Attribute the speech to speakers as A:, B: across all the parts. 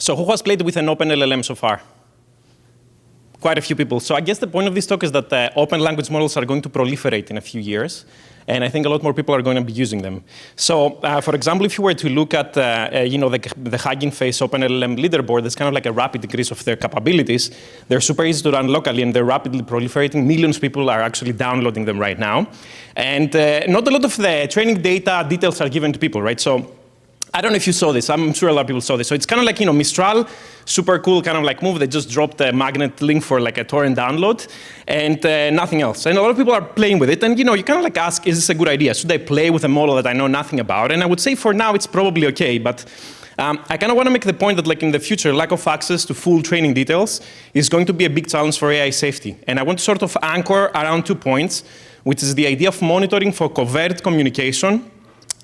A: So who has played with an open LLM so far? Quite a few people. So I guess the point of this talk is that open language models are going to proliferate in a few years. And I think a lot more people are going to be using them. So, for example, if you were to look at the Hugging Face OpenLLM leaderboard, there's kind of like a rapid decrease of their capabilities. They're super easy to run locally, and they're rapidly proliferating. Millions of people are actually downloading them right now. And not a lot of the training data details are given to people, right? So I don't know if you saw this. I'm sure a lot of people saw this. So it's kind of like, Mistral, super cool kind of like move. They just dropped a magnet link for like a torrent download and nothing else. And a lot of people are playing with it. And you kind of like ask, is this a good idea? Should I play with a model that I know nothing about? And I would say for now, it's probably okay. But I kind of want to make the point that like in the future, lack of access to full training details is going to be a big challenge for AI safety. And I want to sort of anchor around 2 points, which is the idea of monitoring for covert communication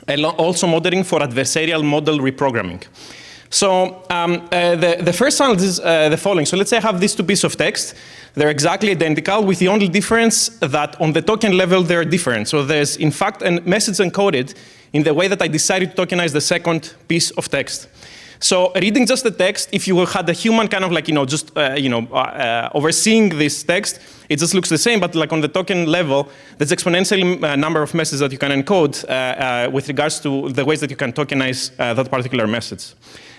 A: and also monitoring for adversarial model reprogramming. So the first challenge is the following. So let's say I have these 2 pieces of text. They're exactly identical, with the only difference that on the token level, they're different. So there's, in fact, a message encoded in the way that I decided to tokenize the second piece of text. So reading just the text, if you had a human kind of like, overseeing this text, it just looks the same, but like on the token level, there's exponential number of messages that you can encode with regards to the ways that you can tokenize that particular message.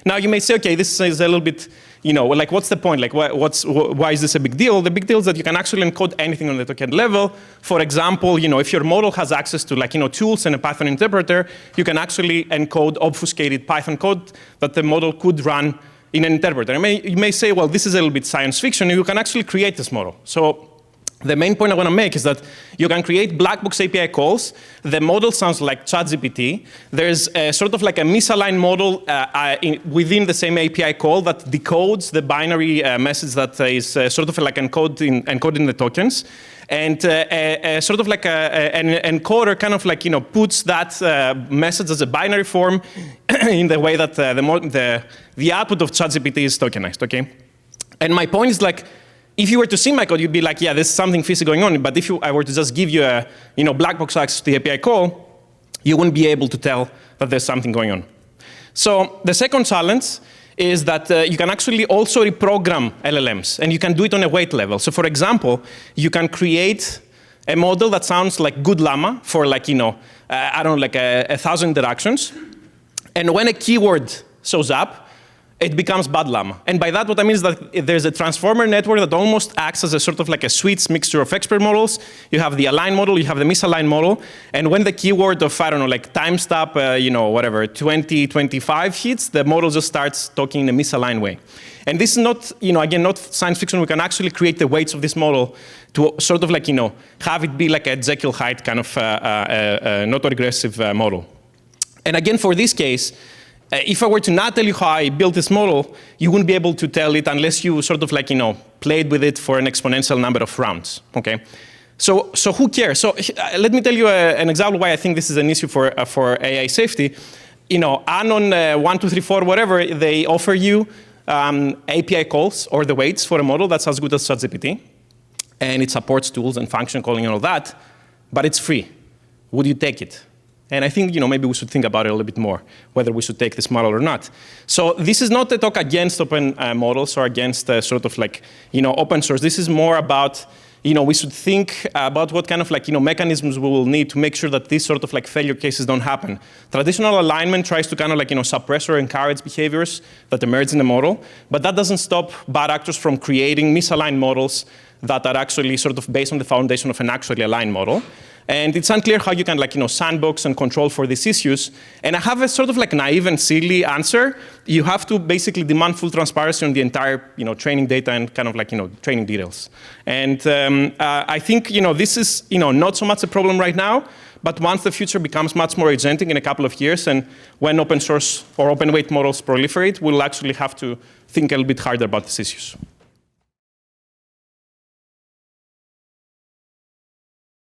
A: Now you may say, okay, this is a little bit, like what's the point? Like why is this a big deal? The big deal is that you can actually encode anything on the token level. For example, if your model has access to like, tools and a Python interpreter, you can actually encode obfuscated Python code that the model could run in an interpreter. You may say, well, this is a little bit science fiction. You can actually create this model. So the main point I want to make is that you can create black box API calls. The model sounds like ChatGPT. There's sort of like a misaligned model within the same API call that decodes the binary message that is sort of like encoding the tokens. And sort of like an encoder kind of like, puts that message as a binary form in the way that the output of ChatGPT is tokenized, okay? And my point is like, if you were to see my code, you'd be like, yeah, there's something fishy going on. But if I were to just give you a black box access to the API call, you wouldn't be able to tell that there's something going on. So the second challenge is that you can actually also reprogram LLMs, and you can do it on a weight level. So for example, you can create a model that sounds like good llama for like, I don't know, like 1,000 interactions. And when a keyword shows up, it becomes bad llama. And by that, what I mean is that there's a transformer network that almost acts as a sort of like a switch mixture of expert models. You have the aligned model, you have the misaligned model. And when the keyword of, I don't know, like time stop, whatever, 2025 hits, the model just starts talking in a misaligned way. And this is not, again, not science fiction. We can actually create the weights of this model to sort of like, have it be like a Jekyll Hyde kind of not regressive model. And again, for this case, if I were to not tell you how I built this model, you wouldn't be able to tell it unless you sort of like, played with it for an exponential number of rounds, okay? So who cares? So let me tell you an example why I think this is an issue for AI safety. Anon 1, 2, 3, 4, whatever, they offer you API calls or the weights for a model that's as good as ChatGPT. And it supports tools and function calling and all that, but it's free. Would you take it? And I think, maybe we should think about it a little bit more, whether we should take this model or not. So this is not a talk against open models or against sort of like, open source. This is more about, we should think about what kind of like, mechanisms we will need to make sure that these sort of like failure cases don't happen. Traditional alignment tries to kind of like, suppress or encourage behaviors that emerge in the model, but that doesn't stop bad actors from creating misaligned models that are actually sort of based on the foundation of an actually aligned model. And it's unclear how you can like, sandbox and control for these issues. And I have a sort of like naive and silly answer. You have to basically demand full transparency on the entire, training data and kind of like, training details. And I think, this is, not so much a problem right now, but once the future becomes much more agentic in a couple of years, and when open source or open weight models proliferate, we'll actually have to think a little bit harder about these issues.